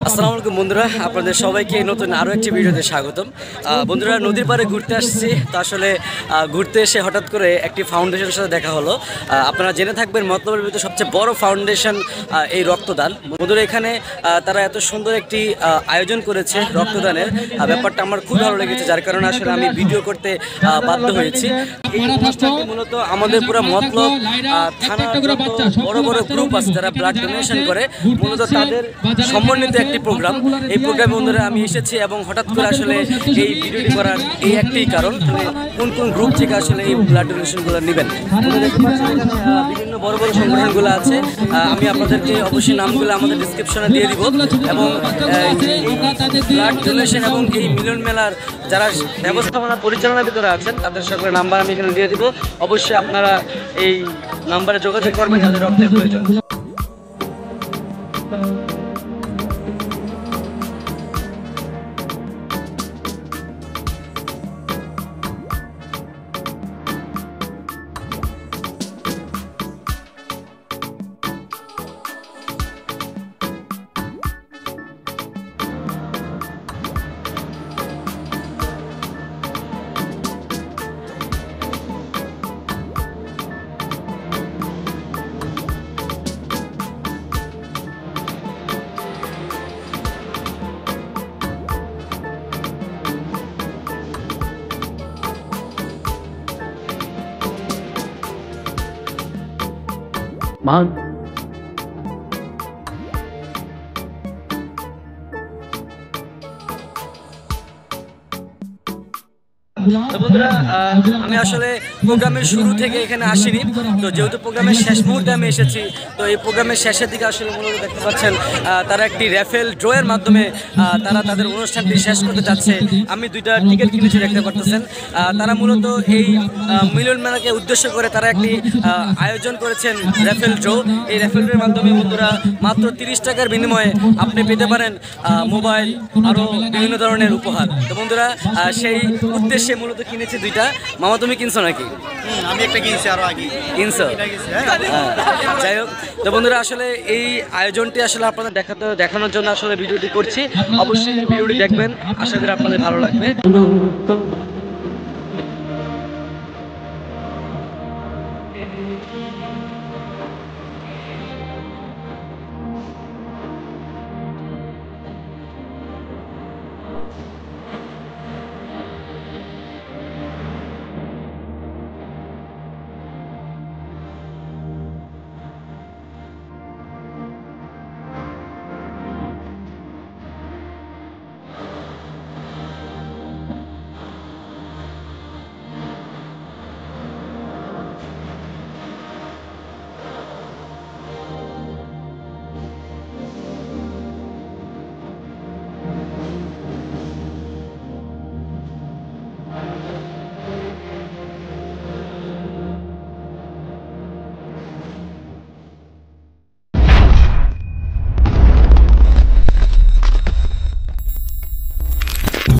আসসালামু আলাইকুম বন্ধুরা, আপনাদের সবাইকে নতুন আরও একটি ভিডিওতে স্বাগতম। বন্ধুরা, নদীর পাড়ে ঘুরতে আসছি। তো আসলে ঘুরতে এসে হঠাৎ করে একটি ফাউন্ডেশনের সাথে দেখা হলো। আপনারা জেনে থাকবেন মতলবের ভিতরে সবচেয়ে বড় ফাউন্ডেশন এই রক্তদান। বন্ধুরা, এখানে তারা এত সুন্দর একটি আয়োজন করেছে রক্তদানের, ব্যাপারটা আমার খুব ভালো লেগেছে, যার কারণে আসলে আমি ভিডিও করতে বাধ্য হয়েছি। এই অনুষ্ঠানটি মূলত আমাদের পুরো মতলব থানার বড় বড় গ্রুপ আছে যারা ব্লাড ডোনেশন করে, মূলত তাদের সমন্বিত একটি প্রোগ্রাম। এই প্রোগ্রামে বন্ধুরা আমি এসেছি এবং হঠাৎ করে আসলে এই ভিডিওটি করার এই একটি কারণ, কোন কোন গ্রুপ থেকে আসলে এই ব্লাড ডোনেশনগুলো নেবেন। বিভিন্ন বড় বড় সংগঠনগুলো আছে, আমি আপনাদেরকে অবশ্যই নামগুলো আমাদের ডিসক্রিপশনে দিয়ে দিব। এবং ব্লাড ডোনেশন এবং এই মিলন মেলার যারা ব্যবস্থাপনা পরিচালনার ভিতরে আছেন তাদের সকলের নাম্বার আমি এখানে দিয়ে দিব। অবশ্যই আপনারা এই নাম্বারে যোগাযোগ করবেন যাদের রক্তের প্রয়োজন। মান তো বন্ধুরা, আমি আসলে প্রোগ্রামের শুরু থেকে এখানে আসিনি, তো যেহেতু প্রোগ্রামের শেষ মুহূর্তে আমি এসেছি, তো এই প্রোগ্রামের শেষের দিকে আসলে মূলত দেখতে পাচ্ছেন তারা একটি র্যাফেল ড্রয়ের মাধ্যমে তারা তাদের অনুষ্ঠানটি শেষ করতে যাচ্ছে। আমি দুইটা টিকিট কিনেছি, দেখতে পাচ্ছেন। তারা মূলত এই মিলন মেলাকে উদ্দেশ্য করে তারা একটি আয়োজন করেছেন র্যাফেল ড্র। এই র্যাফেল ড্রয়ের মাধ্যমে বন্ধুরা মাত্র 30 টাকার বিনিময়ে আপনি পেতে পারেন মোবাইল, আরও বিভিন্ন ধরনের উপহার। তো বন্ধুরা, সেই উদ্দেশ্যে মূলত কিনেছি দুইটা। মামা, তুমি কিনছো নাকি? আমি একটা কিনছি, আরো আগে কিনছো? যাই হোক, তো বন্ধুরা আসলে এই আয়োজনটি আসলে আপনাদের দেখানোর জন্য আসলে ভিডিওটি করছি। অবশ্যই ভিডিওটি দেখবেন, আশা করি আপনাদের ভালো লাগবে।